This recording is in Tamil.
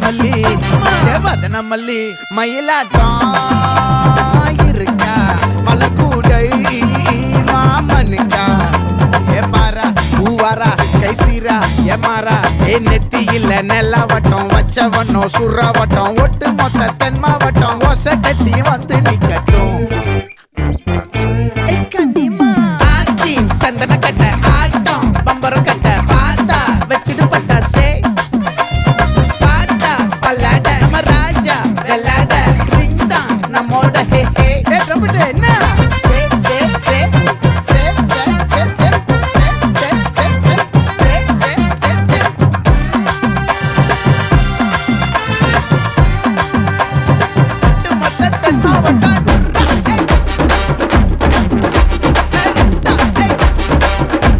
மல்லி வதன மல்லி மயிலாட்டம் இருக்கா மலக்கூடை மாமனுக்கா ஏ பாரா பூவாரா கைசீரா ஏ மாறா ஏ நெத்தி இல்ல நெல்லா வட்டம் வச்ச வண்ணம் சுறா வட்டம் ஒட்டு மொத்த தென் மாவட்டம் ஓசை கட்டி வந்து நிக்கட்டும்